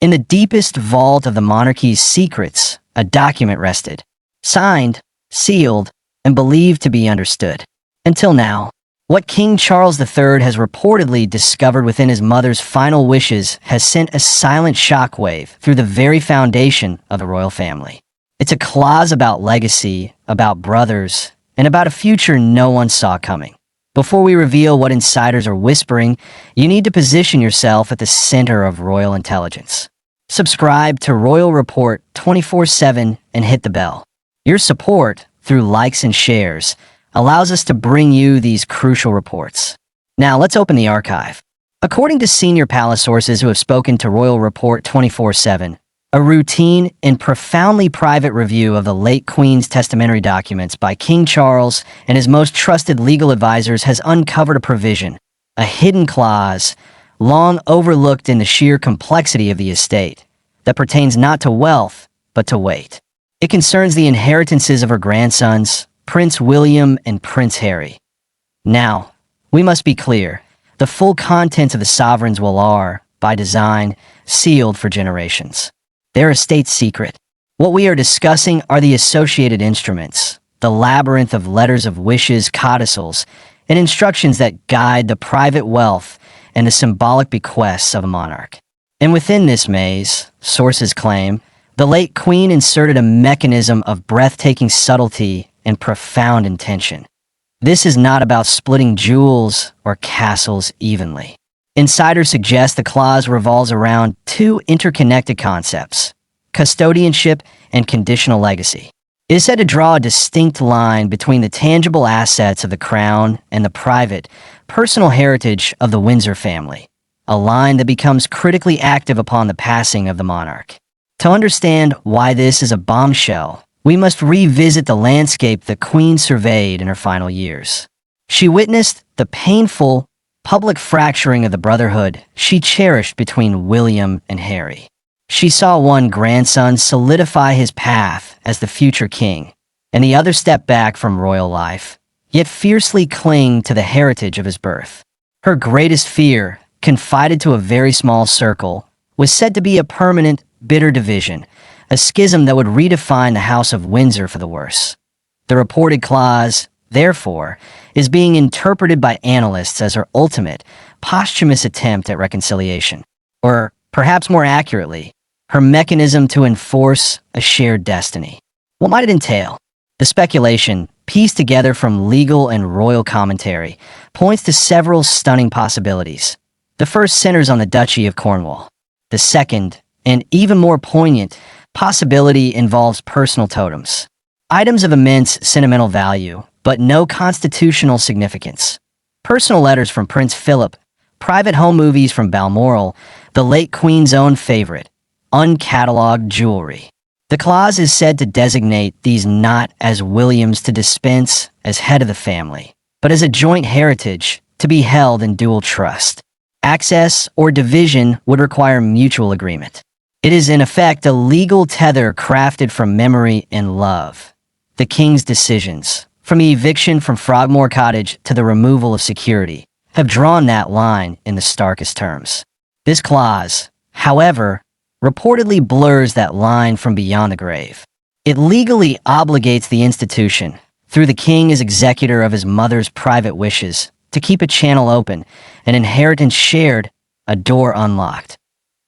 In the deepest vault of the monarchy's secrets, a document rested, signed, sealed, and believed to be understood. Until now, what King Charles III has reportedly discovered within his mother's final wishes has sent a silent shockwave through the very foundation of the royal family. It's a clause about legacy, about brothers, and about a future no one saw coming. Before we reveal what insiders are whispering, you need to position yourself at the center of royal intelligence. Subscribe to Royal Report 24/7 and hit the bell. Your support, through likes and shares, allows us to bring you these crucial reports. Now, let's open the archive. According to senior palace sources who have spoken to Royal Report 24/7, a routine and profoundly private review of the late Queen's testamentary documents by King Charles and his most trusted legal advisors has uncovered a provision, a hidden clause, long overlooked in the sheer complexity of the estate, that pertains not to wealth, but to weight. It concerns the inheritances of her grandsons, Prince William and Prince Harry. Now, we must be clear, the full contents of the sovereign's will are, by design, sealed for generations. They're a state secret. What we are discussing are the associated instruments, the labyrinth of letters of wishes, codicils, and instructions that guide the private wealth and the symbolic bequests of a monarch. And within this maze, sources claim, the late Queen inserted a mechanism of breathtaking subtlety and profound intention. This is not about splitting jewels or castles evenly. Insiders suggest the clause revolves around two interconnected concepts, custodianship and conditional legacy. It is said to draw a distinct line between the tangible assets of the crown and the private, personal heritage of the Windsor family, a line that becomes critically active upon the passing of the monarch. To understand why this is a bombshell, we must revisit the landscape the Queen surveyed in her final years. She witnessed the painful, public fracturing of the brotherhood she cherished between William and Harry. She saw one grandson solidify his path as the future king, and the other step back from royal life, yet fiercely cling to the heritage of his birth. Her greatest fear, confided to a very small circle, was said to be a permanent, bitter division, a schism that would redefine the House of Windsor for the worse. The reported clause, therefore, is being interpreted by analysts as her ultimate, posthumous attempt at reconciliation, or, perhaps more accurately, her mechanism to enforce a shared destiny. What might it entail? The speculation, pieced together from legal and royal commentary, points to several stunning possibilities. The first centers on the Duchy of Cornwall. The second, and even more poignant, possibility involves personal totems. Items of immense sentimental value, but no constitutional significance. Personal letters from Prince Philip, private home movies from Balmoral, the late Queen's own favorite, uncatalogued jewelry. The clause is said to designate these not as Williams to dispense as head of the family, but as a joint heritage to be held in dual trust. Access or division would require mutual agreement. It is in effect a legal tether crafted from memory and love. The King's decisions, from the eviction from Frogmore Cottage to the removal of security, have drawn that line in the starkest terms. This clause, however, reportedly blurs that line from beyond the grave. It legally obligates the institution, through the king as executor of his mother's private wishes, to keep a channel open, an inheritance shared, a door unlocked.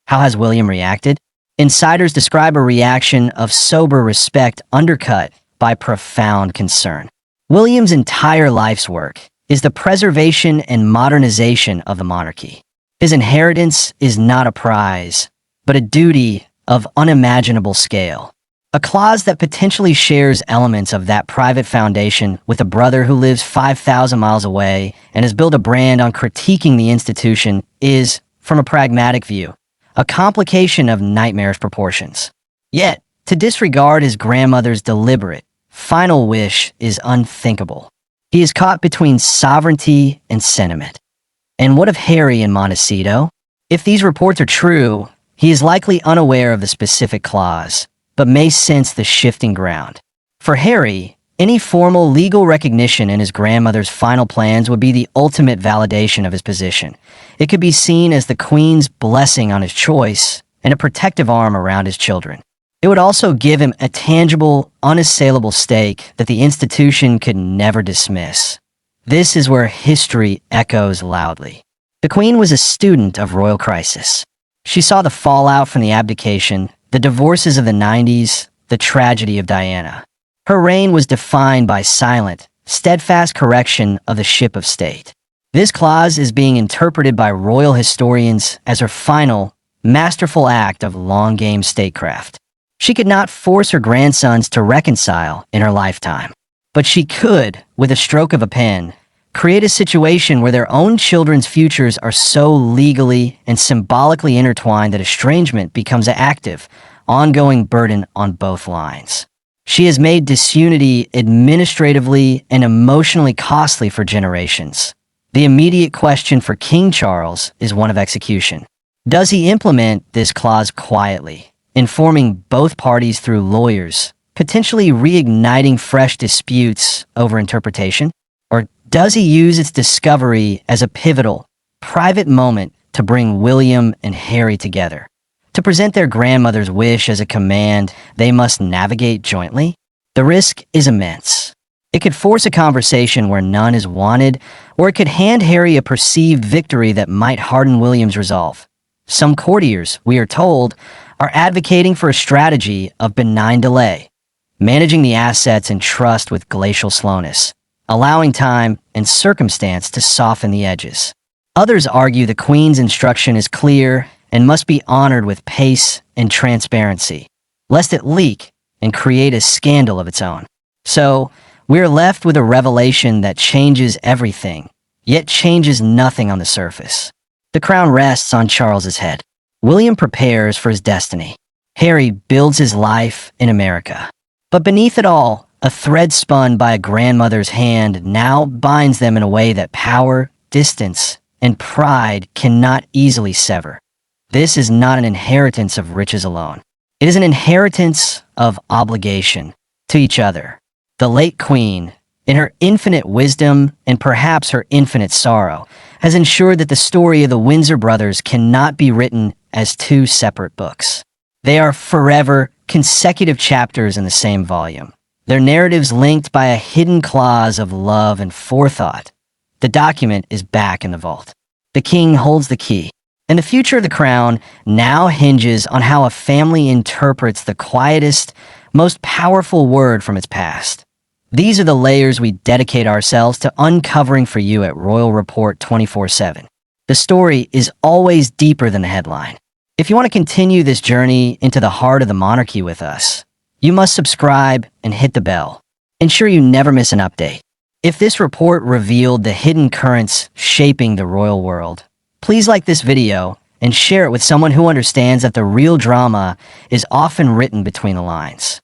How has William reacted? Insiders describe a reaction of sober respect undercut by profound concern. William's entire life's work is the preservation and modernization of the monarchy. His inheritance is not a prize, but a duty of unimaginable scale. A clause that potentially shares elements of that private foundation with a brother who lives 5,000 miles away and has built a brand on critiquing the institution is, from a pragmatic view, a complication of nightmarish proportions. Yet, to disregard his grandmother's deliberate, final wish is unthinkable. He is caught between sovereignty and sentiment. And what of Harry in Montecito? If these reports are true, he is likely unaware of the specific clause, but may sense the shifting ground. For Harry, any formal legal recognition in his grandmother's final plans would be the ultimate validation of his position. It could be seen as the Queen's blessing on his choice, and a protective arm around his children. It would also give him a tangible, unassailable stake that the institution could never dismiss. This is where history echoes loudly. The Queen was a student of royal crisis. She saw the fallout from the abdication, the divorces of the 90s, the tragedy of Diana. Her reign was defined by silent, steadfast correction of the ship of state. This clause is being interpreted by royal historians as her final, masterful act of long-game statecraft. She could not force her grandsons to reconcile in her lifetime, but she could, with a stroke of a pen, create a situation where their own children's futures are so legally and symbolically intertwined that estrangement becomes an active, ongoing burden on both lines. She has made disunity administratively and emotionally costly for generations. The immediate question for King Charles is one of execution. Does he implement this clause quietly, informing both parties through lawyers, potentially reigniting fresh disputes over interpretation? Or does he use its discovery as a pivotal, private moment to bring William and Harry together? To present their grandmother's wish as a command they must navigate jointly? The risk is immense. It could force a conversation where none is wanted, or it could hand Harry a perceived victory that might harden William's resolve. Some courtiers, we are told, are advocating for a strategy of benign delay, managing the assets and trust with glacial slowness, allowing time and circumstance to soften the edges. Others argue the Queen's instruction is clear and must be honored with pace and transparency, lest it leak and create a scandal of its own. So, we're left with a revelation that changes everything, yet changes nothing on the surface. The crown rests on Charles's head. William prepares for his destiny. Harry builds his life in America. But beneath it all, a thread spun by a grandmother's hand now binds them in a way that power, distance, and pride cannot easily sever. This is not an inheritance of riches alone. It is an inheritance of obligation to each other. The late Queen, in her infinite wisdom and perhaps her infinite sorrow, has ensured that the story of the Windsor brothers cannot be written as two separate books. They are forever consecutive chapters in the same volume, their narratives linked by a hidden clause of love and forethought. The document is back in the vault. The king holds the key, and the future of the crown now hinges on how a family interprets the quietest, most powerful word from its past. These are the layers we dedicate ourselves to uncovering for you at Royal Report 24/7. The story is always deeper than the headline. If you want to continue this journey into the heart of the monarchy with us, you must subscribe and hit the bell. Ensure you never miss an update. If this report revealed the hidden currents shaping the royal world, please like this video and share it with someone who understands that the real drama is often written between the lines.